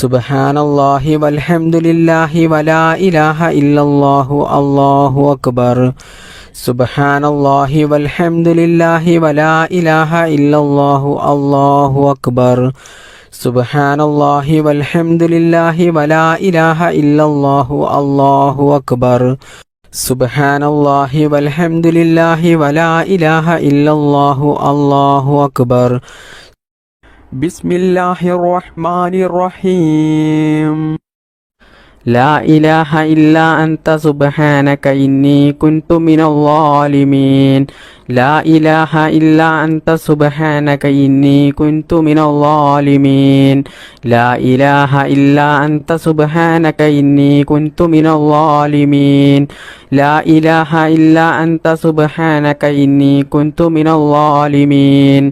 സുബ്ഹാനല്ലാഹി വൽഹംദുലില്ലാഹി വലാ ഇലാഹ ഇല്ലല്ലാഹു അല്ലാഹു അക്ബർ. സുബ്ഹാനല്ലാഹി വൽഹംദുലില്ലാഹി വലാ ഇലാഹ ഇല്ലല്ലാഹു അല്ലാഹു അക്ബർ. സുബ്ഹാനല്ലാഹി വൽഹംദുലില്ലാഹി വലാ ഇലാഹ ഇല്ലല്ലാഹു അല്ലാഹു അക്ബർ. സുബ്ഹാനല്ലാഹി വൽഹംദുലില്ലാഹി വലാ ഇലാഹ ഇല്ലല്ലാഹു അല്ലാഹു അക്ബർ. ബിസ്മില്ലാഹിർ റഹ്മാനിർ റഹീം. لا إله إلا أنت سبحانك إني كنت من الظالمين. لا إله إلا أنت سبحانك إني كنت من الظالمين. لا إله إلا أنت سبحانك إني كنت من الظالمين. لا إله إلا أنت سبحانك إني كنت من الظالمين.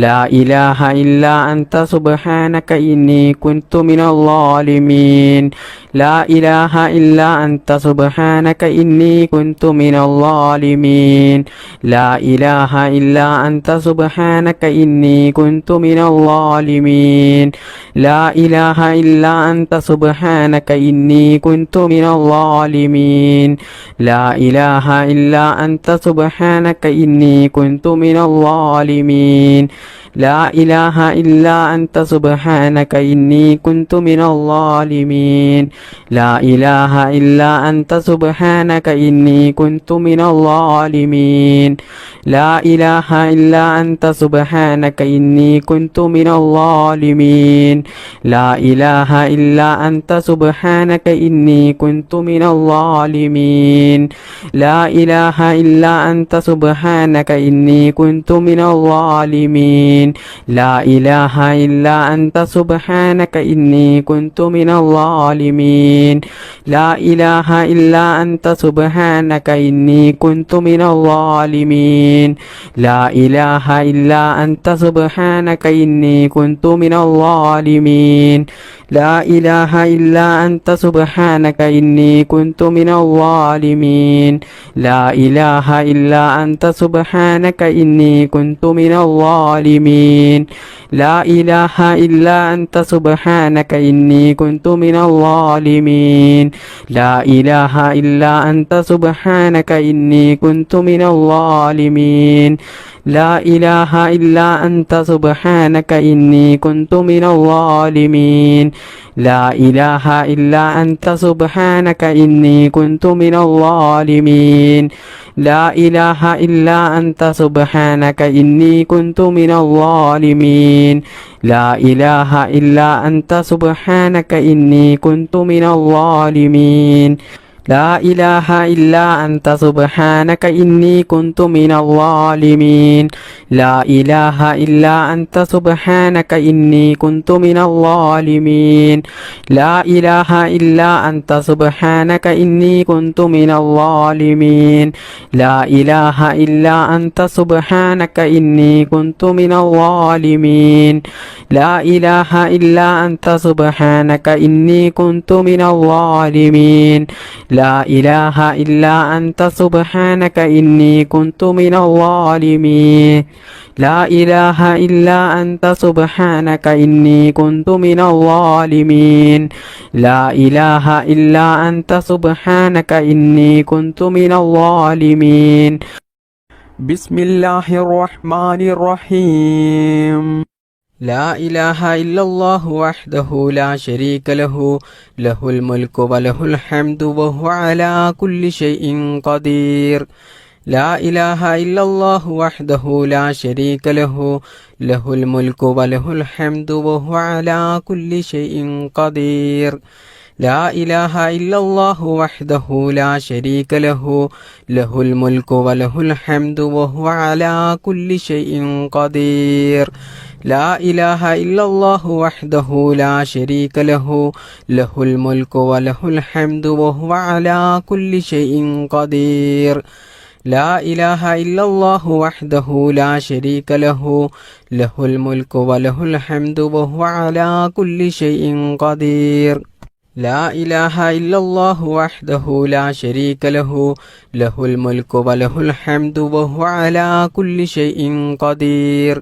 لا إله إلا أنت سبحانك إني كنت من الظالمين. لا إله إلا أنت سبحانك إني كنت من الظالمين. لا إله إلا أنت سبحانك إني كنت من الظالمين. لا إله إلا أنت سبحانك إني كنت من الظالمين. لا إله إلا أنت سبحانك إني كنت من الظالمين. لا إله إلا أنت سبحانك إني كنت من الظالمين. لا إله إلا أنت سبحانك إني كنت من الظالمين. لا إله إلا أنت سبحانك إني كنت من الظالمين. لا إله إلا أنت سبحانك إني كنت من الظالمين. لا إله إلا أنت سبحانك إني كنت من الظالمين. لا إله إلا أنت سبحانك إني كنت من الظالمين. لا إله إلا أنت سبحانك إني كنت من الظالمين. لا إله إلا أنت سبحانك إني كنت من الظالمين. لا إله إلا أنت سبحانك إني كنت من الظالمين. لا إله إلا أنت سبحانك إني كنت من الظالمين. لا إله إلا أنت سبحانك إني كنت من الظالمين. لا إله إلا أنت سبحانك إني كنت من الظالمين. لا إله إلا أنت سبحانك إني كنت من الظالمين. لا إله إلا أنت سبحانك إني كنت من الظالمين. لا إله إلا أنت سبحانك إني كنت من الظالمين. لا إله إلا أنت سبحانك إني كنت من الظالمين. لا إله إلا أنت سبحانك إني كنت من الظالمين. لا إله إلا أنت سبحانك إني كنت من الظالمين. لا إله إلا أنت سبحانك إني كنت من الظالمين. لا إله إلا أنت سبحانك إني كنت من الظالمين. لا إله إلا أنت سبحانك إني كنت من الظالمين. لا إله إلا أنت سبحانك إني كنت من الظالمين. لا إله إلا أنت سبحانك إني كنت من الظالمين. لا إله إلا أنت سبحانك إني كنت من الظالمين. بسم الله الرحمن الرحيم. لا إله إلا الله وحده لا شريك له. له الملك وله الحمد وهو على كل شيء قدير. لا إله إلا الله وحده لا شريك له. له الملك وله الحمد وهو على كل شيء قدير. لا إله إلا الله وحده لا شريك له. له الملك وله الحمد وهو على كل شيء قدير. لا إله إلا الله وحده لا شريك له. له الملك وله الحمد وهو على كل شيء قدير. لا إله إلا الله وحده لا شريك له. له الملك وله الحمد وهو على كل شيء قدير. لا إله إلا الله وحده لا شريك له. له الملك وله الحمد وهو على كل شيء قدير.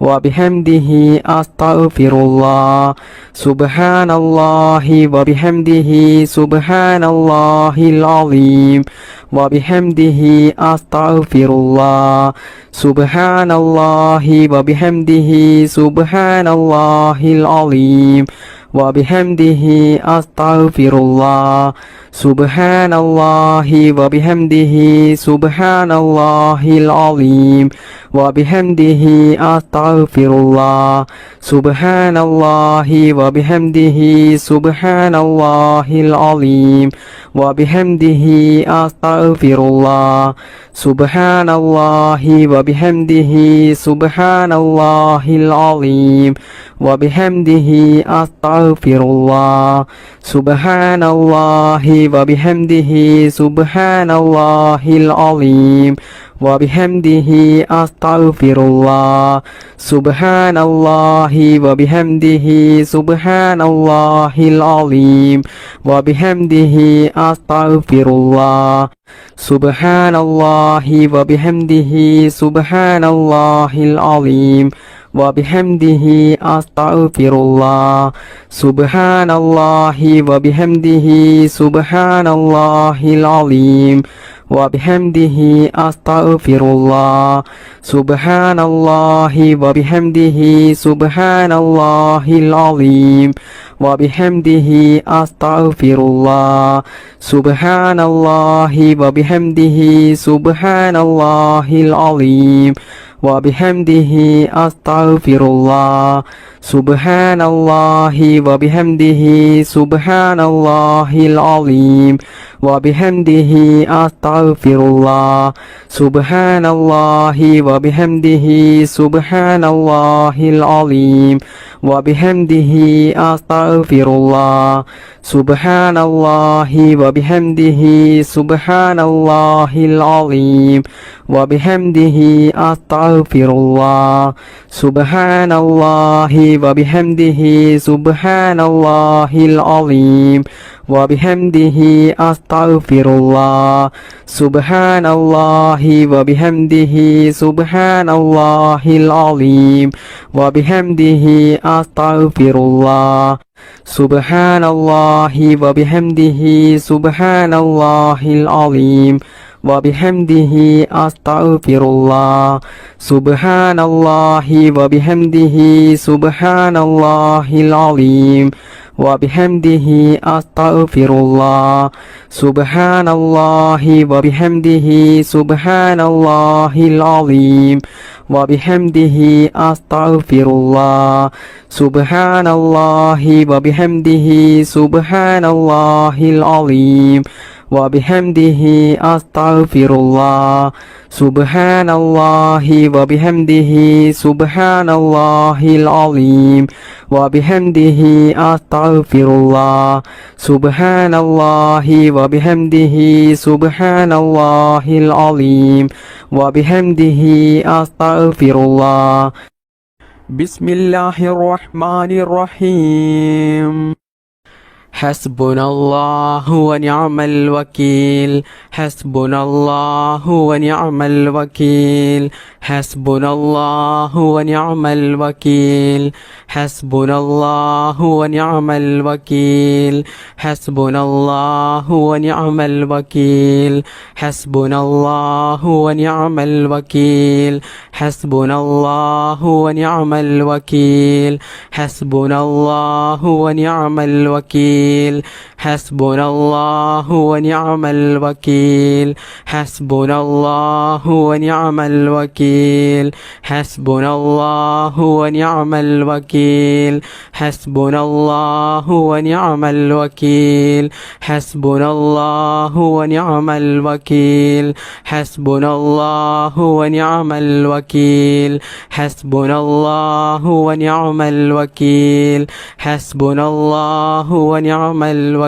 وبحمده أستغفر الله سبحان الله وبحمده سبحان الله العظيم وبحمده أستغفر الله سبحان الله وبحمده سبحان الله العظيم وبحمده أستغفر الله سبحان الله وبحمده سبحان الله العظيم وبحمده أستغفر الله سبحان الله وبحمده سبحان الله العظيم وبحمده أستغفر الله سبحان الله وبحمده سبحان الله العظيم وبحمده أستغفر الله سبحان الله وبحمده سبحان الله العظيم وبحمده أستغفر الله سبحان الله وبحمده سبحان الله العظيم وبحمده أستغفر الله سبحان الله وبحمده سبحان الله العظيم وبحمده أستغفر الله سبحان الله وبحمده سبحان الله العظيم وبحمده أستغفر الله سبحان الله وبحمده سبحان الله العظيم وبحمده أستغفر الله سبحان الله وبحمده سبحان الله العظيم وبحمده أستغفر الله سبحان الله وبحمده سبحان الله العظيم وبحمده أستغفر الله سبحان الله وبحمده سبحان الله العظيم وبحمده أستغفر الله سبحان الله وبحمده سبحان الله العظيم وبحمده أستغفر الله سبحان الله وبحمده سبحان الله العظيم وبحمده أستغفر الله سبحان الله وبحمده سبحان الله العظيم وبحمده أستغفر الله سبحان الله وبحمده سبحان الله العظيم وبحمده أستغفر الله سبحان الله وبحمده سبحان الله العظيم وبحمده أستغفر الله سبحان الله وبحمده سبحان الله العظيم وبحمده أستغفر الله سبحان الله وبحمده سبحان الله العظيم وبحمده أستغفر الله سبحان الله وبحمده سبحان الله العظيم وبحمده أستغفر الله سبحان الله وبحمده سبحان الله العظيم وبحمده أستغفر الله بسم الله الرحمن الرحيم حسبنا الله ونعم الوكيل حسبنا الله ونعم الوكيل حسبنا الله ونعم الوكيل حسبنا الله ونعم الوكيل حسبنا الله ونعم الوكيل حسبنا الله ونعم الوكيل حسبنا الله ونعم الوكيل حسبنا الله ونعم الوكيل حسبنا الله ونعم الوكيل حسبنا الله ونعم الوكيل حسبنا الله ونعم الوكيل حسبنا الله ونعم الوكيل حسبنا الله ونعم الوكيل حسبنا الله ونعم الوكيل حسبنا الله ونعم الوكيل حسبنا الله ونعم الوكيل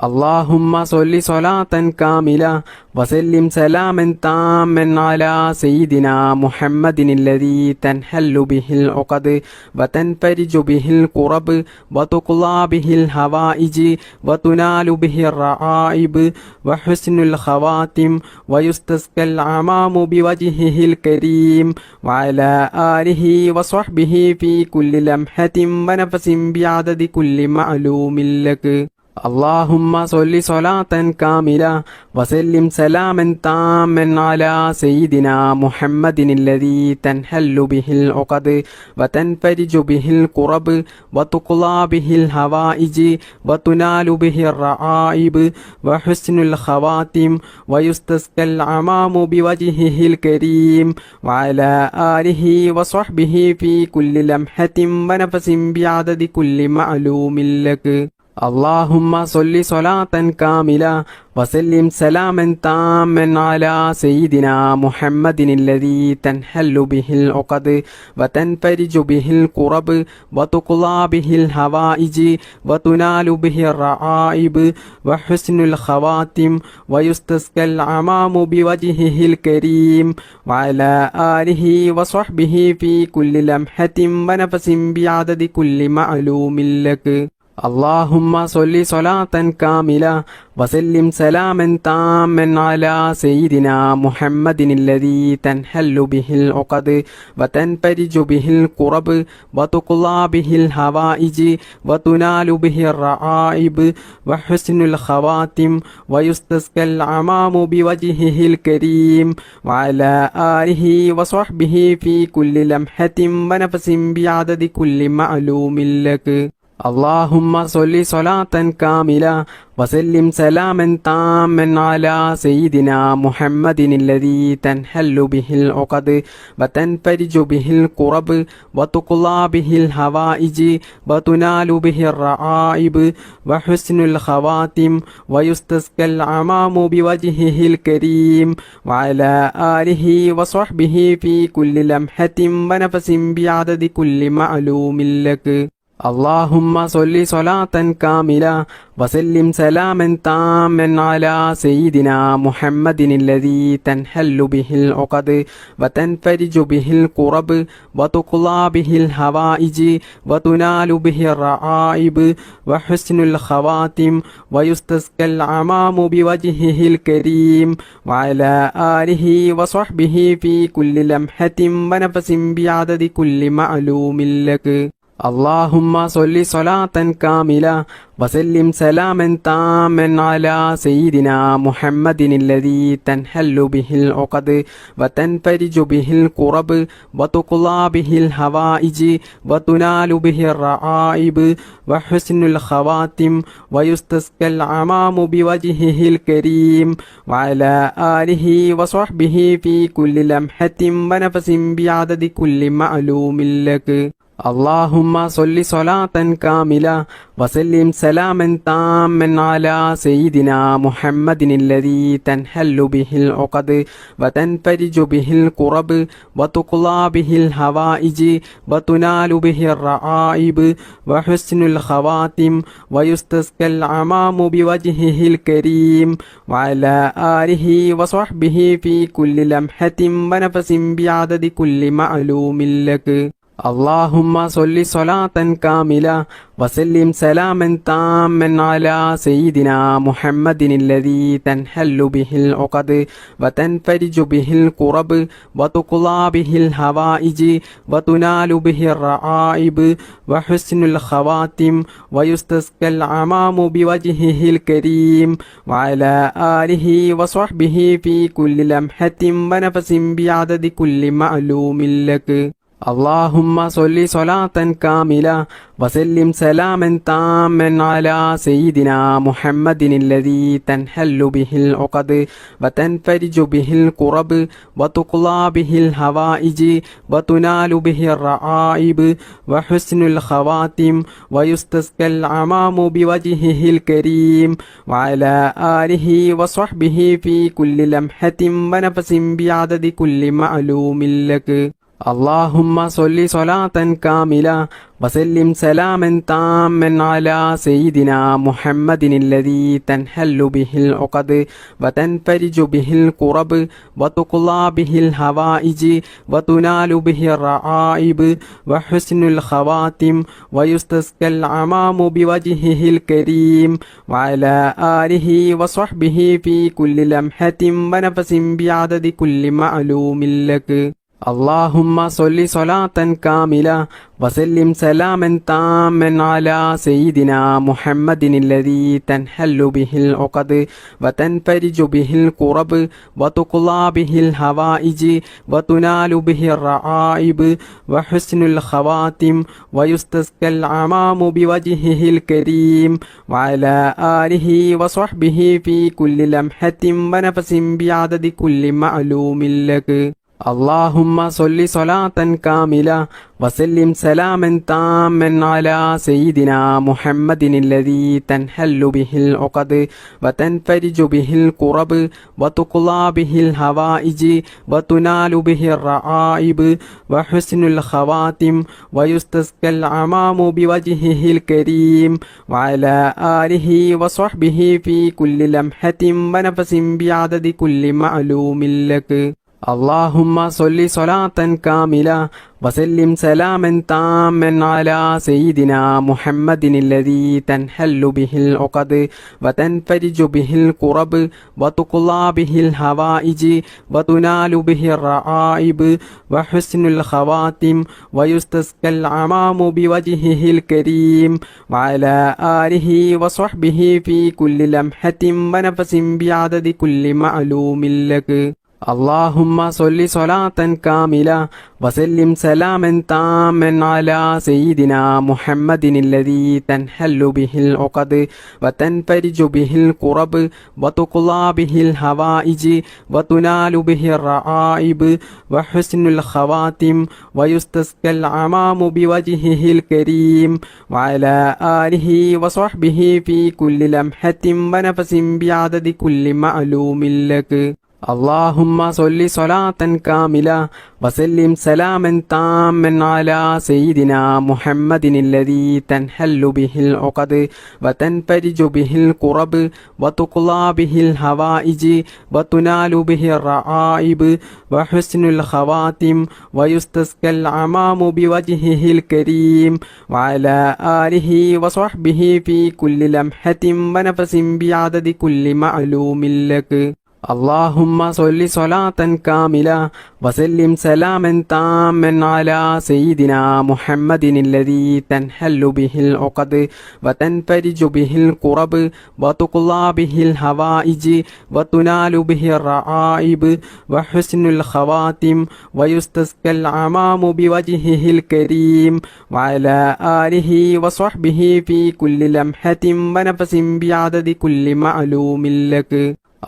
اللهم صل صلاة كاملة وسلم سلاما تاما على سيدنا محمد الذي تنحل به العقد وتنفرج به الكرب وتقضى به الحوائج وتنال به الرعائب وحسن الخواتم ويستسقى الغمام بوجهه الكريم وعلى آله وصحبه في كل لمحة ونفس بعدد كل معلوم لك. اللهم صل صلاة كاملة وسلم سلاما تاما على سيدنا محمد الذي تنحل به العقد وتنفرج به الكرب وتقضى به الحوائج وتنال به الرعائب وحسن الخواتم ويستسقى الغمام بوجهه الكريم وعلى آله وصحبه في كل لمحة ونفس بعدد كل معلوم لك. اللهم صل صلاة كاملة وسلم سلاما تاما على سيدنا محمد الذي تنحل به العقد وتنفرج به الكرب وتقضى به الحوائج وتنال به الرعائب وحسن الخواتم ويستسقى الغمام بوجهه الكريم وعلى آله وصحبه في كل لمحة ونفس بعدد كل معلوم لك. اللهم صل صلاة كاملة وسلم سلاما تاما على سيدنا محمد الذي تنحل به العقد وتنفرج به الكرب وتقضى به الحوائج وتنال به الرعائب وحسن الخواتم ويستسقى الغمام بوجهه الكريم وعلى آله وصحبه في كل لمحة ونفس بعدد كل معلوم لك. اللهم صل صلاة كاملة وسلم سلاما تاما على سيدنا محمد الذي تنحل به العقد وتنفرج به الكرب وتقضى به الحوائج وتنال به الرعائب وحسن الخواتم ويستسقى الغمام بوجهه الكريم وعلى آله وصحبه في كل لمحة ونفس بعدد كل معلوم لك. اللهم صل صلاة كاملة وسلم سلاما تاما على سيدنا محمد الذي تنحل به العقد وتنفرج به الكرب وتقضى به الحوائج وتنال به الرعائب وحسن الخواتم ويستسقى الغمام بوجهه الكريم وعلى آله وصحبه في كل لمحة ونفس بعدد كل معلوم لك. اللهم صل صلاة كاملة وسلم سلاما تاما على سيدنا محمد الذي تنحل به العقد وتنفرج به الكرب وتقضى به الحوائج وتنال به الرعائب وحسن الخواتم ويستسقى الغمام بوجهه الكريم وعلى آله وصحبه في كل لمحة ونفس بعدد كل معلوم لك. اللهم صل صلاة كاملة وسلم سلاما تاما على سيدنا محمد الذي تنحل به العقد وتنفرج به الكرب وتقضى به الحوائج وتنال به الرعائب وحسن الخواتم ويستسقى الغمام بوجهه الكريم وعلى آله وصحبه في كل لمحة ونفس بعدد كل معلوم لك. اللهم صل صلاة كاملة وسلم سلاما تاما على سيدنا محمد الذي تنحل به العقد وتنفرج به الكرب وتقضى به الحوائج وتنال به الرعائب وحسن الخواتم ويستسقى الغمام بوجهه الكريم وعلى آله وصحبه في كل لمحة ونفس بعدد كل معلوم لك. اللهم صل صلاة كاملة وسلم سلاما تاما على سيدنا محمد الذي تنحل به العقد وتنفرج به الكرب وتقضى به الحوائج وتنال به الرعائب وحسن الخواتم ويستسقى الغمام بوجهه الكريم وعلى آله وصحبه في كل لمحة ونفس بعدد كل معلوم لك. اللهم صل صلاة كاملة وسلم سلاما تاما على سيدنا محمد الذي تنحل به العقد وتنفرج به الكرب وتقضى به الحوائج وتنال به الرعائب وحسن الخواتم ويستسقى العمام بوجهه الكريم وعلى آله وصحبه في كل لمحة ونفس بعدد كل معلوم لك. اللهم صل صلاة كاملة وسلم سلاما تاما على سيدنا محمد الذي تنحل به العقد وتنفرج به الكرب وتقضى به الحوائج وتنال به الرعائب وحسن الخواتم ويستسقى العمام بوجهه الكريم وعلى آله وصحبه في كل لمحة ونفس بعدد كل معلوم لك. اللهم صل صلاة كاملة وسلم سلاما تاما على سيدنا محمد الذي تنحل به العقد وتنفرج به الكرب وتقضى به الحوائج وتنال به الرعائب وحسن الخواتم ويستسقى العمام بوجهه الكريم وعلى آله وصحبه في كل لمحة ونفس بعدد كل معلوم لك. اللهم صل صلاة كاملة وسلم سلاما تاما على سيدنا محمد الذي تنحل به العقد وتنفرج به الكرب وتقضى به الحوائج وتنال به الرعائب وحسن الخواتم ويستسقى العمام بوجهه الكريم وعلى آله وصحبه في كل لمحة ونفس بعدد كل معلوم لك. اللهم صل صلاة كاملة وسلم سلاما تاما على سيدنا محمد الذي تنحل به العقد وتنفرج به الكرب وتقضى به الحوائج وتنال به الرعائب وحسن الخواتم ويستسقى العمام بوجهه الكريم وعلى آله وصحبه في كل لمحة ونفس بعدد كل معلوم لك. اللهم صل صلاة كاملة وسلم سلاما تاما على سيدنا محمد الذي تنحل به العقد وتنفرج به الكرب وتقضى به الحوائج وتنال به الرعائب وحسن الخواتم ويستسقى العمام بوجهه الكريم وعلى آله وصحبه في كل لمحة ونفس بعدد كل معلوم لك. اللهم صل صلاة كاملة وسلم سلاما تاما على سيدنا محمد الذي تنحل به العقد وتنفرج به الكرب وتقضى به الحوائج وتنال به الرعائب وحسن الخواتم ويستسقى العمام بوجهه الكريم وعلى آله وصحبه في كل لمحة ونفس بعدد كل معلوم لك.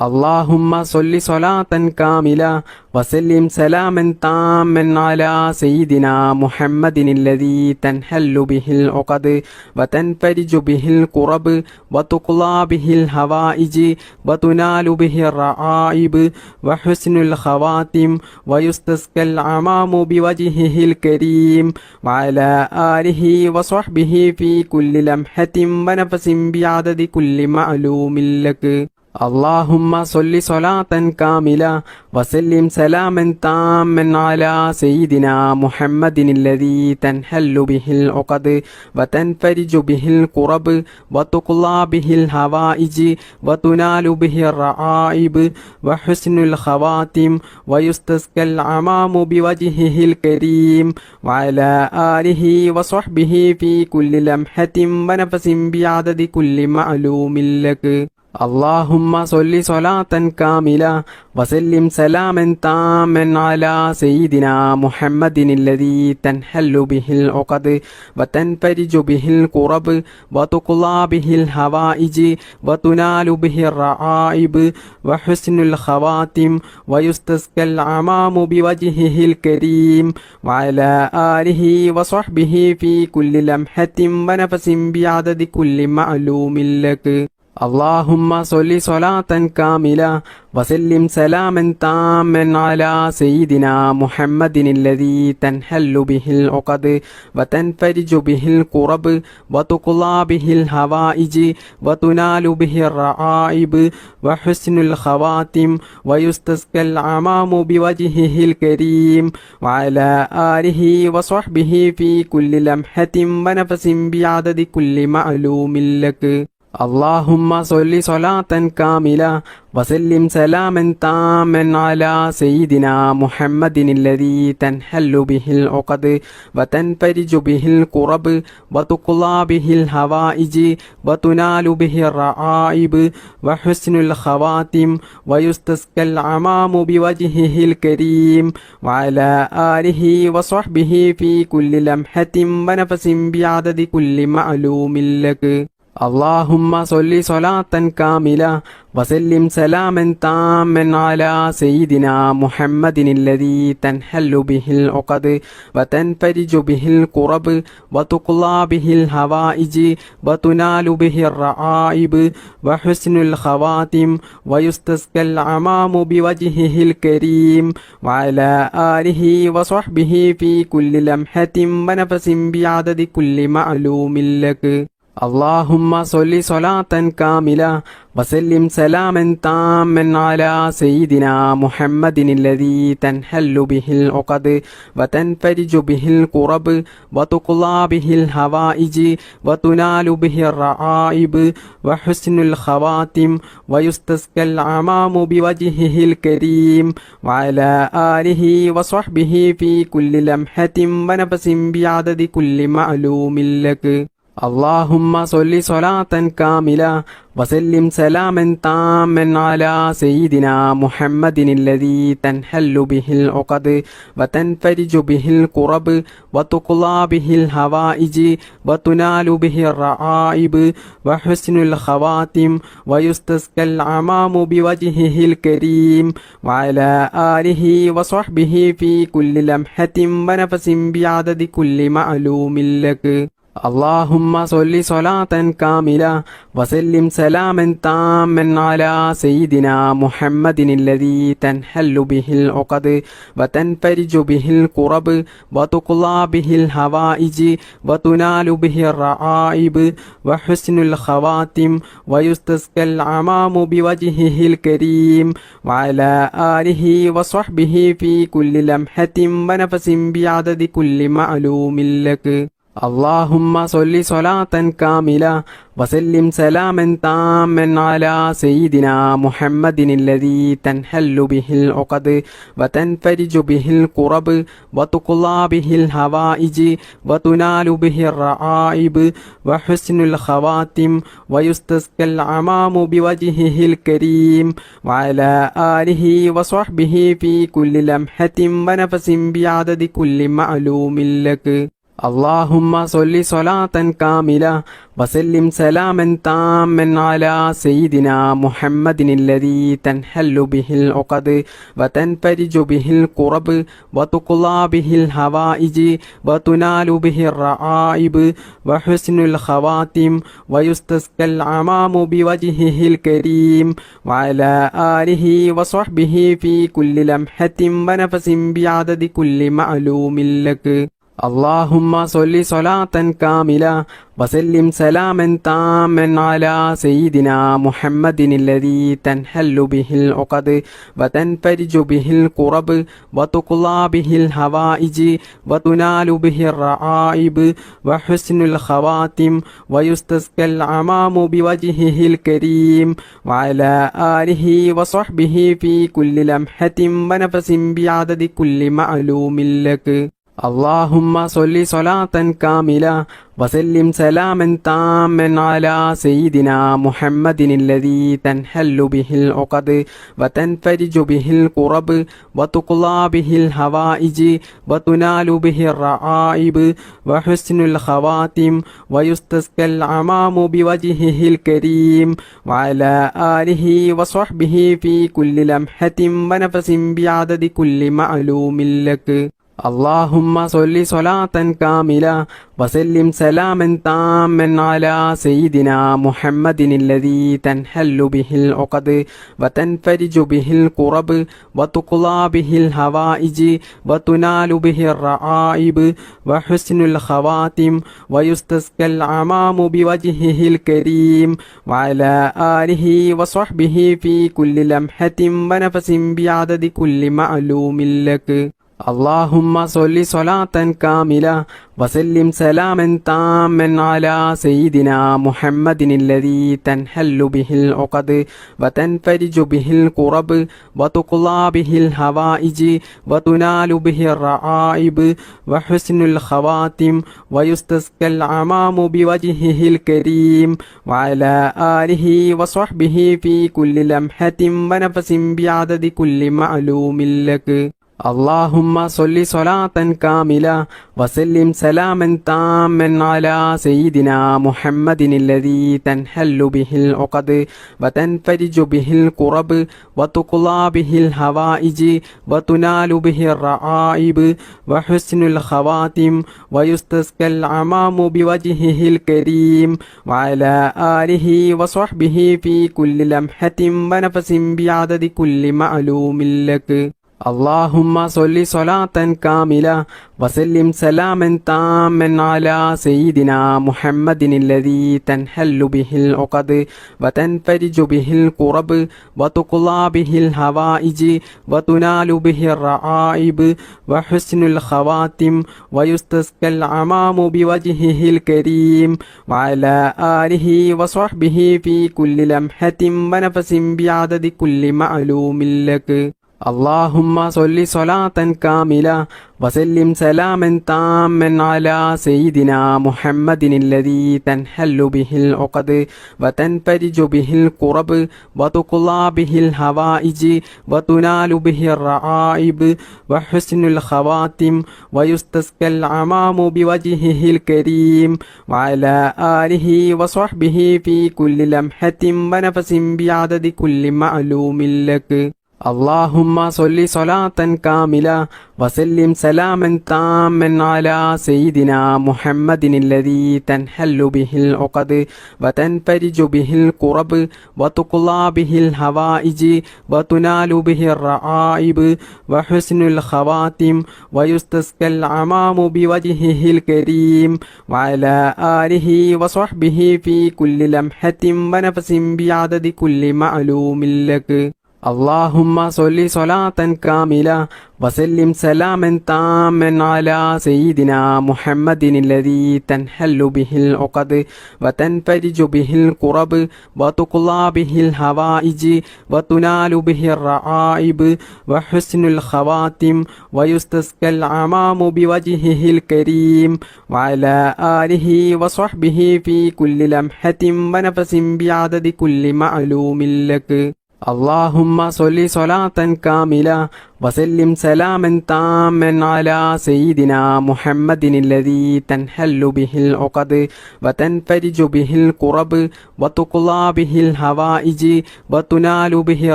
اللهم صل صلاة كاملة وسلم سلاما تاما على سيدنا محمد الذي تنحل به العقد وتنفرج به الكرب وتقضى به الحوائج وتنال به الرعائب وحسن الخواتم ويستسقى العمام بوجهه الكريم وعلى آله وصحبه في كل لمحة ونفس بعدد كل معلوم لك. اللهم صل صلاة كاملة وسلم سلاما تاما على سيدنا محمد الذي تنحل به العقد وتنفرج به الكرب وتقضى به الحوائج وتنال به الرعائب وحسن الخواتم ويستسقى العمام بوجهه الكريم وعلى آله وصحبه في كل لمحة ونفس بعدد كل معلوم لك. اللهم صل صلاة كاملة وسلم سلاما تاما على سيدنا محمد الذي تنحل به العقد وتنفرج به الكرب وتقضى به الحوائج وتنال به الرعائب وحسن الخواتم ويستسقى العمام بوجهه الكريم وعلى آله وصحبه في كل لمحة ونفس بعدد كل معلوم لك. اللهم صل صلاة كاملة وسلم سلاما تاما على سيدنا محمد الذي تنحل به العقد وتنفرج به الكرب وتقضى به الحوائج وتنال به الرعائب وحسن الخواتم ويستسقى الغمام بوجهه الكريم وعلى آله وصحبه في كل لمحة ونفس بعدد كل معلوم لك. اللهم صل صلاة كاملة وسلم سلاما تاما على سيدنا محمد الذي تنحل به العقد وتنفرج به الكرب وتقضى به الحوائج وتنال به الرعائب وحسن الخواتم ويستسقى الغمام بوجهه الكريم وعلى آله وصحبه في كل لمحة ونفس بعدد كل معلوم لك. اللهم صل صلاة كاملة وسلم سلاما تاما على سيدنا محمد الذي تنحل به العقد وتنفرج به الكرب وتقضى به الحوائج وتنال به الرعائب وحسن الخواتم ويستسقى الغمام بوجهه الكريم وعلى آله وصحبه في كل لمحة ونفس بعدد كل معلوم لك. اللهم صل صلاة كاملة وسلم سلاما تاما على سيدنا محمد الذي تنحل به العقد وتنفرج به الكرب وتقضى به الحوائج وتنال به الرعائب وحسن الخواتم ويستسقى الغمام بوجهه الكريم وعلى آله وصحبه في كل لمحة ونفس بعدد كل معلوم لك. اللهم صل صلاة كاملة وسلم سلاما تاما على سيدنا محمد الذي تنحل به العقد وتنفرج به الكرب وتقضى به الحوائج وتنال به الرعائب وحسن الخواتم ويستسقى الغمام بوجهه الكريم وعلى آله وصحبه في كل لمحة ونفس بعدد كل معلوم لك. اللهم صل صلاة كاملة وسلم سلاما تاما على سيدنا محمد الذي تنحل به العقد وتنفرج به الكرب وتقضى به الحوائج وتنال به الرعائب وحسن الخواتم ويستسقى الغمام بوجهه الكريم وعلى آله وصحبه في كل لمحة ونفس بعدد كل معلوم لك. اللهم صل صلاة كاملة وسلم سلاما تاما على سيدنا محمد الذي تنحل به العقد وتنفرج به الكرب وتقضى به الحوائج وتنال به الرعائب وحسن الخواتم ويستسقى الغمام بوجهه الكريم وعلى آله وصحبه في كل لمحة ونفس بعدد كل معلوم لك. اللهم صل صلاة كاملة وسلم سلاما تاما على سيدنا محمد الذي تنحل به العقد وتنفرج به الكرب وتقضى به الحوائج وتنال به الرعائب وحسن الخواتم ويستسقى الغمام بوجهه الكريم وعلى آله وصحبه في كل لمحة ونفس بعدد كل معلوم لك. اللهم صل صلاة كاملة وسلم سلاما تاما على سيدنا محمد الذي تنحل به العقد وتنفرج به الكرب وتقضى به الحوائج وتنال به الرعائب وحسن الخواتم ويستسقى الغمام بوجهه الكريم وعلى آله وصحبه في كل لمحة ونفس بعدد كل معلوم لك. اللهم صل صلاة كاملة وسلم سلاما تاما على سيدنا محمد الذي تنحل به العقد وتنفرج به الكرب وتقضى به الحوائج وتنال به الرعائب وحسن الخواتم ويستسقى الغمام بوجهه الكريم وعلى آله وصحبه في كل لمحة ونفس بعدد كل معلوم لك. اللهم صل صلاة كاملة وسلم سلاما تاما على سيدنا محمد الذي تنحل به العقد وتنفرج به الكرب وتقضى به الهوائج وتنال به الرعائب وحسن الخواتم ويستسقى العمام بوجهه الكريم وعلى آله وصحبه في كل لمحة ونفس بعدد كل معلوم لك. اللهم صل صلاة كاملة وسلم سلاما تاما على سيدنا محمد الذي تنحل به العقد وتنفرج به الكرب وتقضى به الهوائج وتنال به الرعائب وحسن الخواتم ويستسقى العمام بوجهه الكريم وعلى آله وصحبه في كل لمحة ونفس بعدد كل معلوم لك. اللهم صل صلاة كاملة وسلم سلاما تاما على سيدنا محمد الذي تنحل به العقد وتنفرج به الكرب وتقضى به الهوائج وتنال به الرعائب وحسن الخواتم ويستسقى العمام بوجهه الكريم وعلى آله وصحبه في كل لمحة ونفس بعدد كل معلوم لك. اللهم صل صلاة كاملة وسلم سلاما تاما على سيدنا محمد الذي تنحل به العقد وتنفرج به الكرب وتقضى به الهوائج وتنال به الرعائب وحسن الخواتم ويستسقى العمام بوجهه الكريم وعلى آله وصحبه في كل لمحة ونفس بعدد كل معلوم لك. اللهم صل صلاة كاملة وسلم سلاما تاما على سيدنا محمد الذي تنحل به العقد وتنفرج به الكرب وتقضى به الهوائج وتنال به الرعائب وحسن الخواتم ويستسقى العمام بوجهه الكريم وعلى آله وصحبه في كل لمحة ونفس بعدد كل معلوم لك. اللهم صل صلاة كاملة وسلم سلاما تاما على سيدنا محمد الذي تنحل به العقد وتنفرج به الكرب وتقضى به الهوائج وتنال به الرعائب وحسن الخواتم ويستسقى العمام بوجهه الكريم وعلى آله وصحبه في كل لمحة ونفس بعدد كل معلوم لك. اللهم صل صلاة كاملة وسلم سلاما تاما على سيدنا محمد الذي تنحل به العقد وتنفرج به الكرب وتقضى به الهوائج وتنال به الرعائب وحسن الخواتم ويستسقى العمام بوجهه الكريم وعلى آله وصحبه في كل لمحة ونفس بعدد كل معلوم لك. اللهم صل صلاة كاملة وسلم سلاما تاما على سيدنا محمد الذي تنحل به العقد وتنفرج به الكرب وتقضى به الهوائج وتنال به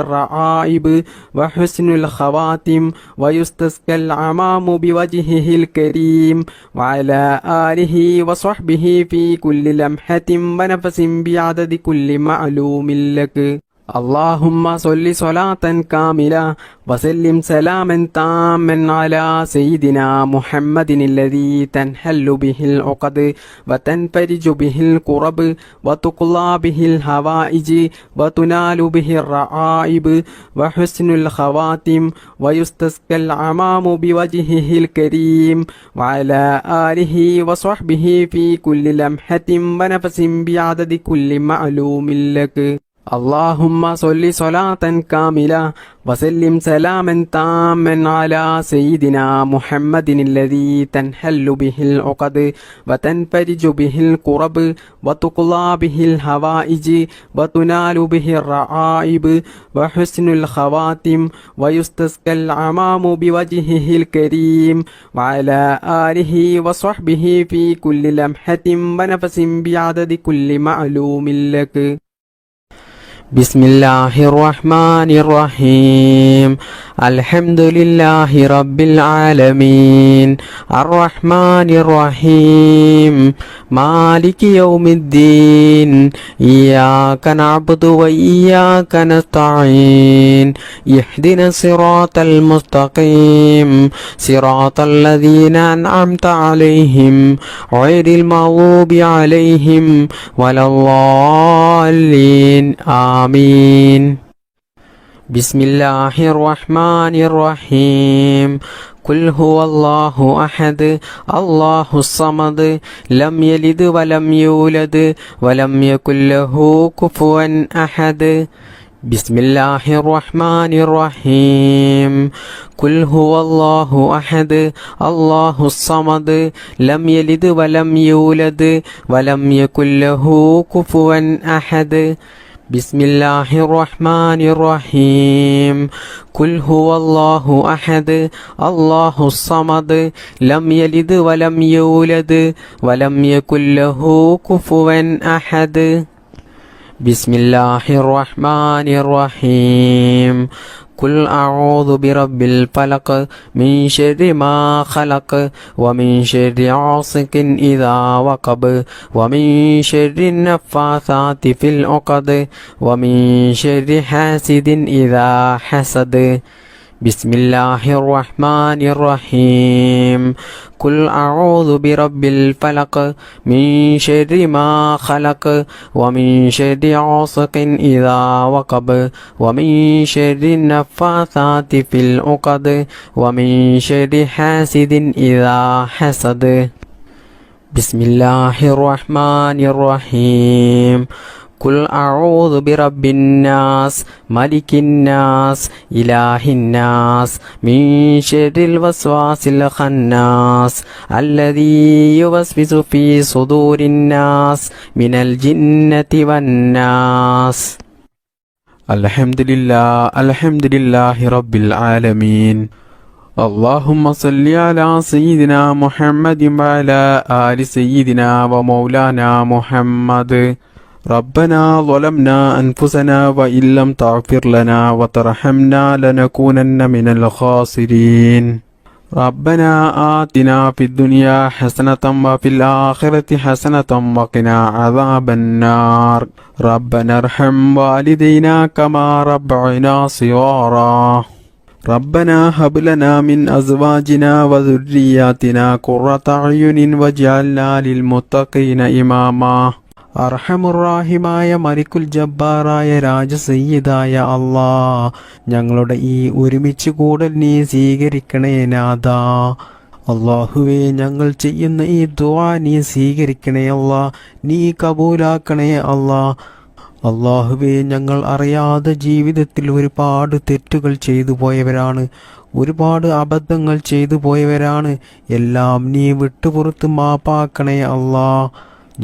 الرعائب وحسن الخواتم ويستسقى العمام بوجهه الكريم وعلى آله وصحبه في كل لمحة ونفس بعدد كل معلوم لك. اللهم صل صلاة كاملة وسلم سلاما تاما على سيدنا محمد الذي تنحل به العقد وتنفرج به الكرب وتقضى به الهوائج وتنال به الرعائب وحسن الخواتم ويستسقى العمام بوجهه الكريم وعلى آله وصحبه في كل لمحة ونفس بعدد كل معلوم لك. اللهم صل صلاة كاملة وسلم سلاما تاما على سيدنا محمد الذي تنحل به العقد وتنفرج به الكرب وتقضى به الهوائج وتنال به الرعائب وحسن الخواتم ويستسقى العمام بوجهه الكريم وعلى آله وصحبه في كل لمحة ونفس بعدد كل معلوم لك. بسم الله الرحمن الرحيم الحمد لله رب العالمين الرحمن الرحيم مالك يوم الدين إياك نعبد وإياك نستعين اهدنا الصراط المستقيم صراط الذين أنعمت عليهم غير المغضوب عليهم ولا الضالين آمين بسم الله الرحمن الرحيم قل هو الله أحد الله الصمد لم يلد ولم يولد ولم يكن له كفوا أحد بسم الله الرحمن الرحيم قل هو الله أحد الله الصمد لم يلد ولم يولد ولم يكن له كفوا أحد بسم الله الرحمن الرحيم قل هو الله أحد الله الصمد لم يلد ولم يولد ولم يكن له كفوا أحد بسم الله الرحمن الرحيم قل أعوذ برب الفلق من شر ما خلق ومن شر غاسق إذا وقب ومن شر النفاثات في العقد ومن شر حاسد إذا حسد بسم الله الرحمن الرحيم قل أعوذ برب الفلق من شر ما خلق ومن شر غاسق إذا وقب ومن شر النفاثات في العقد ومن شر حاسد إذا حسد بسم الله الرحمن الرحيم قل أعوذ برب الناس ملك الناس إله الناس من شر الوسواس الخناس الذي يوسوس في صدور الناس من الجنة والناس الحمد لله رب العالمين اللهم صل على سيدنا محمد وعلى آل سيدنا ومولانا محمد ربنا ظلمنا أنفسنا وإن لم تغفر لنا وترحمنا لنكونن من الخاسرين ربنا آتنا في الدنيا حسنة وفي الآخرة حسنة وقنا عذاب النار ربنا ارحم والدينا كما ربعنا صغارا ربنا هب لنا من أزواجنا وذرياتنا قرة أعين واجعلنا للمتقين إماما അർഹമുറാഹിമായ മലിക്കുൽ ജബ്ബാറായ രാജസയ്യിദായ അല്ലാ, ഞങ്ങളുടെ ഈ ഒരുമിച്ച് കൂടൽ നീ സ്വീകരിക്കണേ നാഥാ. അല്ലാഹുവേ, ഞങ്ങൾ ചെയ്യുന്ന ഈ ദുആ നീ സ്വീകരിക്കണേ അല്ലാ, നീ കബൂലാക്കണേ അല്ലാ. അല്ലാഹുവേ, ഞങ്ങൾ അറിയാതെ ജീവിതത്തിൽ ഒരുപാട് തെറ്റുകൾ ചെയ്തു പോയവരാണ്, ഒരുപാട് അബദ്ധങ്ങൾ ചെയ്തു പോയവരാണ്. എല്ലാം നീ വിട്ടുപുറത്ത് മാപ്പാക്കണേ അല്ലാ.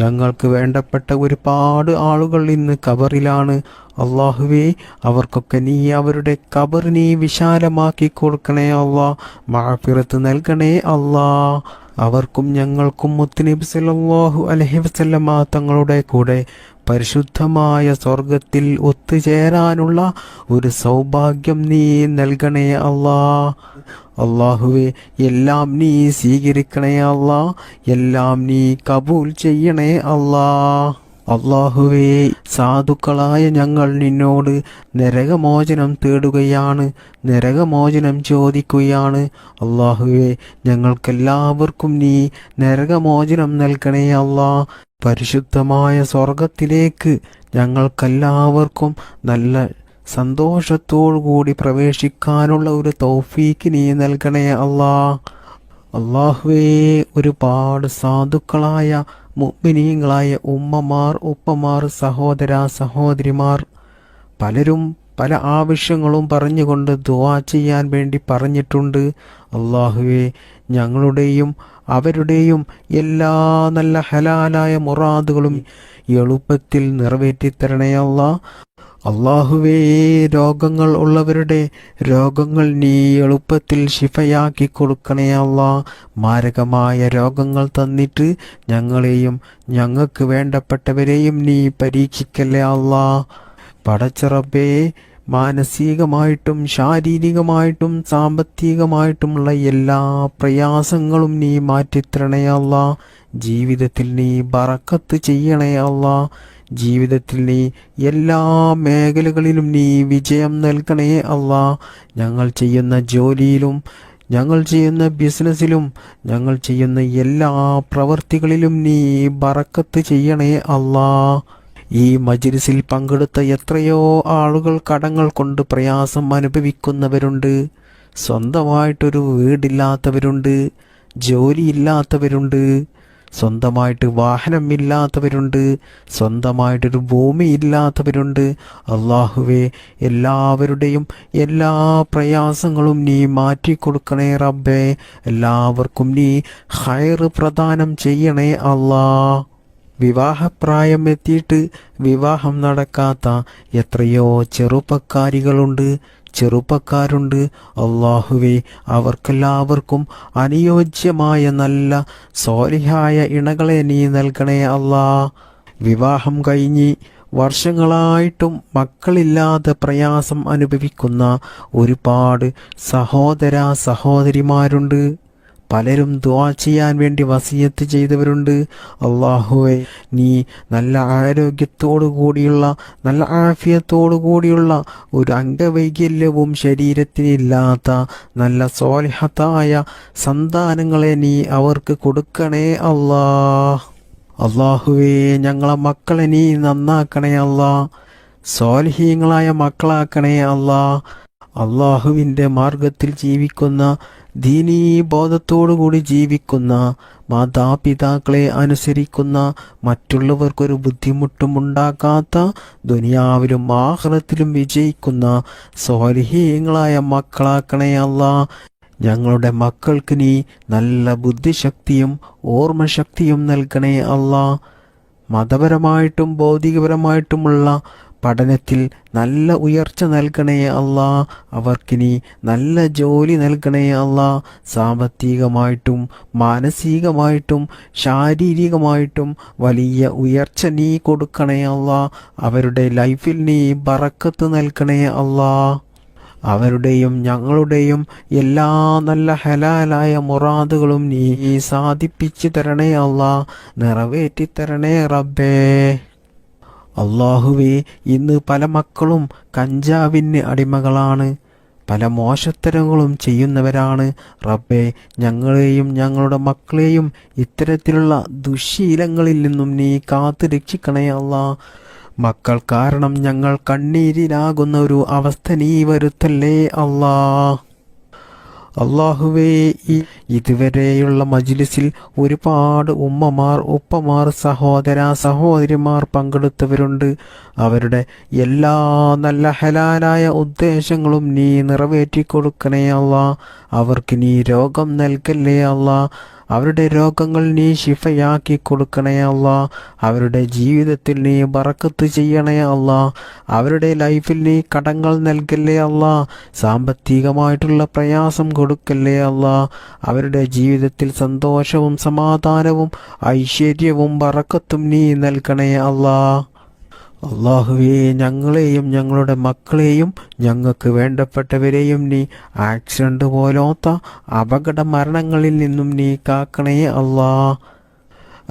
ഞങ്ങൾക്ക് വേണ്ടപ്പെട്ട ഒരുപാട് ആളുകൾ ഇന്ന് ഖബറിലാണ്. അല്ലാഹുവേ, അവർക്കൊക്കെ നീ അവരുടെ ഖബർ നീ വിശാലമാക്കി കൊടുക്കണേ അല്ലാ. മഗ്ഫിറത്ത് നൽകണേ അല്ലാ. അവർക്കും ഞങ്ങൾക്കും മുത്തുനബി സല്ലല്ലാഹു അലൈഹി വസല്ലമ തങ്ങളുടെ കൂടെ പരിശുദ്ധമായ സ്വർഗത്തിൽ ഒത്തുചേരാനുള്ള ഒരു സൗഭാഗ്യം നീ നൽകണേ അല്ലാ. അല്ലാഹുവേ, എല്ലാം നീ സ്വീകരിക്കണേ അല്ലാ, എല്ലാം നീ കബൂൽ ചെയ്യണേ അല്ലാ. അല്ലാഹുവേ, സാധുക്കളായ ഞങ്ങൾ നിന്നോട് നരകമോചനം തേടുകയാണ്, നരകമോചനം ചോദിക്കുകയാണ്. അല്ലാഹുവേ, ഞങ്ങൾക്കെല്ലാവർക്കും നീ നരകമോചനം നൽകണേ അല്ലാ. പരിശുദ്ധമായ സ്വർഗത്തിലേക്ക് ഞങ്ങൾക്കെല്ലാവർക്കും നല്ല സന്തോഷത്തോടുകൂടി പ്രവേശിക്കാനുള്ള ഒരു തൗഫീക്ക് നീ നൽകണേ അല്ലാ. അല്ലാഹുവേ, ഒരുപാട് സാധുക്കളായ മുഅ്മിനീങ്ങളായ ഉമ്മമാർ, ഉപ്പമാർ, സഹോദര സഹോദരിമാർ പലരും പല ആവശ്യങ്ങളും പറഞ്ഞുകൊണ്ട് ദുആ ചെയ്യാൻ വേണ്ടി പറഞ്ഞിട്ടുണ്ട്. അല്ലാഹുവേ, ഞങ്ങളുടെയും അവരുടെയും എല്ലാ നല്ല ഹലാലായ മുറാദുകളും എളുപ്പത്തിൽ നിറവേറ്റിത്തരണേ അല്ലാ. അല്ലാഹുവേ, രോഗങ്ങൾ ഉള്ളവരുടെ രോഗങ്ങൾ നീ എളുപ്പത്തിൽ ശിഫയാക്കി കൊടുക്കണേ അല്ലാ. മാരകമായ രോഗങ്ങൾ തന്നിട്ട് ഞങ്ങളെയും ഞങ്ങൾക്ക് വേണ്ടപ്പെട്ടവരെയും നീ പരീക്ഷിക്കല്ലേ അല്ലാ. പടച്ച റബ്ബേ, മാനസികമായിട്ടും ശാരീരികമായിട്ടും സാമ്പത്തികമായിട്ടുമുള്ള എല്ലാ പ്രയാസങ്ങളും നീ മാറ്റിത്തരണേ അല്ലാ. ജീവിതത്തിൽ നീ ബറക്കത്ത് ചെയ്യണേ അല്ലാ. ജീവിതത്തിൽ നീ എല്ലാ മേഖലകളിലും നീ വിജയം നൽകണേ അല്ലാ. ഞങ്ങൾ ചെയ്യുന്ന ജോലിയിലും ഞങ്ങൾ ചെയ്യുന്ന ബിസിനസ്സിലും ഞങ്ങൾ ചെയ്യുന്ന എല്ലാ പ്രവർത്തികളിലും നീ ബറക്കത്ത് ചെയ്യണേ അല്ലാ. ഈ മജ്‌ലിസിൽ പങ്കെടുത്ത എത്രയോ ആളുകൾ കടങ്ങൾ കൊണ്ട് പ്രയാസം അനുഭവിക്കുന്നവരുണ്ട്. സ്വന്തമായിട്ടൊരു വീടില്ലാത്തവരുണ്ട്, ജോലിയില്ലാത്തവരുണ്ട്, സ്വന്തമായിട്ട് വാഹനമില്ലാത്തവരുണ്ട്, സ്വന്തമായിട്ടൊരു ഭൂമി ഇല്ലാത്തവരുണ്ട്. അല്ലാഹുവേ, എല്ലാവരുടെയും എല്ലാ പ്രയാസങ്ങളും നീ മാറ്റിക്കൊടുക്കണേ റബ്ബേ. എല്ലാവർക്കും നീ ഖൈർ പ്രദാനം ചെയ്യണേ അല്ലാ. വിവാഹപ്രായം എത്തിയിട്ട് വിവാഹം നടക്കാത്ത എത്രയോ ചെറുപ്പക്കാരുണ്ട്. അല്ലാഹുവേ, അവർക്കെല്ലാവർക്കും അനുയോജ്യമായ നല്ല സ്വാലിഹായ ഇണകളെ നീ നൽകണേ അല്ലാ. വിവാഹം കഴിഞ്ഞ് വർഷങ്ങളായിട്ടും മക്കളില്ലാതെ പ്രയാസം അനുഭവിക്കുന്ന ഒരുപാട് സഹോദരിമാരുണ്ട്. പലരും ദുആ ചെയ്യാൻ വേണ്ടി വസിയത്ത് ചെയ്തവരുണ്ട്. അല്ലാഹുവേ, നീ നല്ല ആരോഗ്യത്തോടു കൂടിയുള്ള നല്ല ആഫിയത്തോടു കൂടിയുള്ള ഒരു അംഗവൈകല്യവും ശരീരത്തിനില്ലാത്ത നല്ല സ്വാലിഹത്തായ സന്താനങ്ങളെ നീ അവർക്ക് കൊടുക്കണേ അല്ലാ. അല്ലാഹുവേ, ഞങ്ങളെ മക്കളെ നീ നന്നാക്കണേ അല്ലാ. സ്വാലിഹീങ്ങളായ മക്കളാക്കണേ അല്ലാ. അല്ലാഹുവിൻ്റെ മാർഗത്തിൽ ജീവിക്കുന്ന, ദീനീ ബോധത്തോടുകൂടി ജീവിക്കുന്ന, മാതാപിതാക്കളെ അനുസരിക്കുന്ന, മറ്റുള്ളവർക്കൊരു ബുദ്ധിമുട്ടും ഉണ്ടാക്കാത്ത, ദുനിയാവിലും ആഖിറത്തിലും വിജയിക്കുന്ന സ്വാലിഹീങ്ങളായ മക്കളാക്കണേ അല്ലാ. ഞങ്ങളുടെ മക്കൾക്ക് നീ നല്ല ബുദ്ധിശക്തിയും ഓർമ്മശക്തിയും നൽകണേ അല്ലാ. മതപരമായിട്ടും ഭൗതികപരമായിട്ടുമുള്ള പഠനത്തിൽ നല്ല ഉയർച്ച നൽകണേ അല്ലാ. അവർക്കിനി നല്ല ജോലി നൽകണേ അല്ലാ. സാമ്പത്തികമായിട്ടും മാനസികമായിട്ടും ശാരീരികമായിട്ടും വലിയ ഉയർച്ച നീ കൊടുക്കണേ അല്ലാ. അവരുടെ ലൈഫിൽ നീ ബറക്കത്ത് നൽകണേ അല്ലാ. അവരുടെയും ഞങ്ങളുടെയും എല്ലാ നല്ല ഹലാലായ മുറാദുകളും നീ സാധിപ്പിച്ചു തരണേ അല്ലാ. നിറവേറ്റി തരണേ റബ്ബേ. അല്ലാഹുവേ, ഇന്ന് പല മക്കളും കഞ്ചാവിന് അടിമകളാണ്, പല മോശത്തരങ്ങളും ചെയ്യുന്നവരാണ്. റബ്ബേ, ഞങ്ങളെയും ഞങ്ങളുടെ മക്കളെയും ഇത്തരത്തിലുള്ള ദുശ്ശീലങ്ങളിൽ നിന്നും നീ കാത്തു രക്ഷിക്കണേ അല്ലാ. മക്കൾ കാരണം ഞങ്ങൾ കണ്ണീരിലാകുന്ന ഒരു അവസ്ഥ നീ വരുത്തല്ലേ അല്ലാ. അല്ലാഹുവേ, ഇതുവരെയുള്ള മജ്‌ലിസിൽ ഒരുപാട് ഉമ്മമാർ, ഉപ്പമാർ, സഹോദരിമാർ പങ്കെടുത്തവരുണ്ട്. അവരുടെ എല്ലാ നല്ല ഹലാലായ ഉദ്ദേശങ്ങളും നീ നിറവേറ്റി കൊടുക്കണേ അല്ലാ. അവർക്ക് നീ രോഗം നൽകല്ലേ അല്ലാ. അവരുടെ രോഗങ്ങൾ നീ ശിഫയാക്കി കൊടുക്കണേ അല്ലാ. അവരുടെ ജീവിതത്തിൽ നീ ബറക്കത്ത് ചെയ്യണേ അല്ലാ. അവരുടെ ലൈഫിൽ നീ കടങ്ങൾ നൽകല്ലേ അല്ലാ. സാമ്പത്തികമായിട്ടുള്ള പ്രയാസം കൊടുക്കല്ലേ അല്ലാ. അവരുടെ ജീവിതത്തിൽ സന്തോഷവും സമാധാനവും ഐശ്വര്യവും ബറക്കത്തും നീ നൽകണേ അല്ലാ. അല്ലാഹുവേ, ഞങ്ങളെയും ഞങ്ങളുടെ മക്കളെയും ഞങ്ങൾക്ക് വേണ്ടപ്പെട്ടവരെയും നീ ആക്സിഡന്റ് പോലത്തെ അപകട മരണങ്ങളിൽ നിന്നും നീ കാക്കണേ അല്ലാ.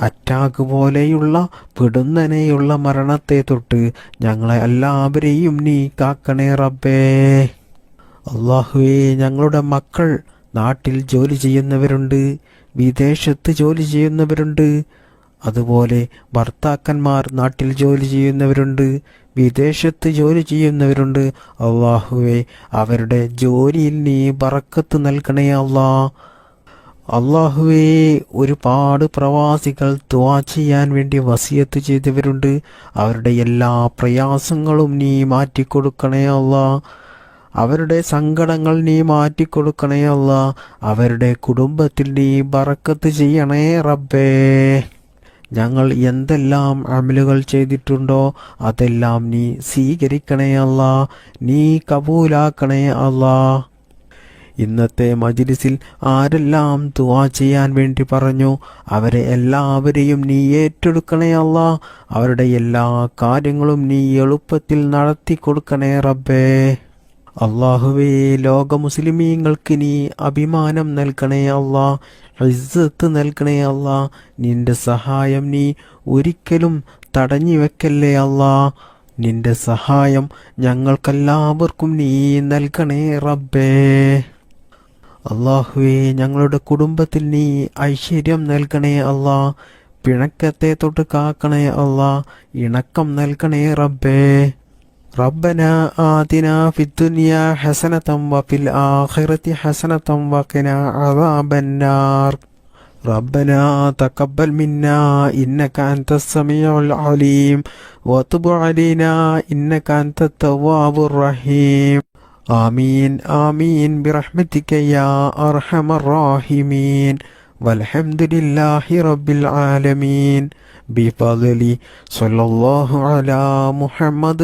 അറ്റാക്ക് പോലെയുള്ള പിടുന്നനെയുള്ള മരണത്തെ തൊട്ട് ഞങ്ങളെ എല്ലാവരെയും നീ കാക്കണേ റബ്ബേ. അല്ലാഹുവേ, ഞങ്ങളുടെ മക്കൾ നാട്ടിൽ ജോലി ചെയ്യുന്നവരുണ്ട്, വിദേശത്ത് ജോലി ചെയ്യുന്നവരുണ്ട്. അതുപോലെ ഭർത്താക്കന്മാർ നാട്ടിൽ ജോലി ചെയ്യുന്നവരുണ്ട്, വിദേശത്ത് ജോലി ചെയ്യുന്നവരുണ്ട്. അല്ലാഹുവേ, അവരുടെ ജോലിയിൽ നീ ബറക്കത്ത് നൽകണേ അല്ലാ. അല്ലാഹുവേ, ഒരുപാട് പ്രവാസികൾ ദുആ ചെയ്യാൻ വേണ്ടി വസിയത്ത് ചെയ്തവരുണ്ട്. അവരുടെ എല്ലാ പ്രയാസങ്ങളും നീ മാറ്റിക്കൊടുക്കണേ അല്ലാ. അവരുടെ സങ്കടങ്ങൾ നീ മാറ്റിക്കൊടുക്കണേ അല്ലാ. അവരുടെ കുടുംബത്തിൽ നീ ബറക്കത്ത് ചെയ്യണേ റബ്ബേ. ഞങ്ങൾ എന്തെല്ലാം അമലുകൾ ചെയ്തിട്ടുണ്ടോ അതെല്ലാം നീ സ്വീകരിക്കണേ അല്ലാ. നീ കബൂലാക്കണേ അല്ലാ. ഇന്നത്തെ മജ്ലിസിൽ ആരെല്ലാം ദുആ ചെയ്യാൻ വേണ്ടി പറഞ്ഞു അവരെ എല്ലാവരെയും നീ ഏറ്റെടുക്കണേ അല്ലാ. അവരുടെ എല്ലാ കാര്യങ്ങളും നീ എളുപ്പത്തിൽ നടത്തി കൊടുക്കണേ റബ്ബേ. അല്ലാഹുവേ, ലോക മുസ്ലിമീങ്ങൾക്ക് നീ അഭിമാനം നൽകണേ അല്ലാ, ഇസ്സത്ത് നൽകണേ അല്ലാ. നിന്റെ സഹായം നീ ഒരിക്കലും തടഞ്ഞു വെക്കല്ലേ അല്ലാ. നിന്റെ സഹായം ഞങ്ങൾക്കെല്ലാവർക്കും നീ നൽകണേ റബ്ബേ. അല്ലാഹുവേ, ഞങ്ങളുടെ കുടുംബത്തിൽ നീ ഐശ്വര്യം നൽകണേ അല്ലാ. പിണക്കത്തെ തൊട്ട് കാക്കണേ അല്ലാ. ഇണക്കം നൽകണേ റബ്ബേ. റബ്ബനാ ആതിനാ ഫിദ്ദുനിയാ ഹസനതൻ വഫിൽ ആഖിറതി ഹസനതൻ വഖിനാ അദാബന്നാർ. ربنا تقبل منا إنك أنت السميع العليم وتب علينا إنك أنت التواب الرحيم. آمين آمين برحمتك يا أرحم الراحمين. والحمد لله رب العالمين. بفضل صلى الله على محمد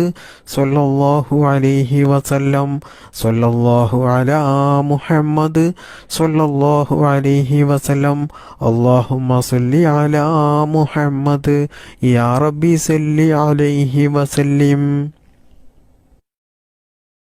صلى الله عليه وسلم. صلى الله على محمد صلى الله عليه وسلم. اللهم صل على محمد يا ربي صل عليه وسلم.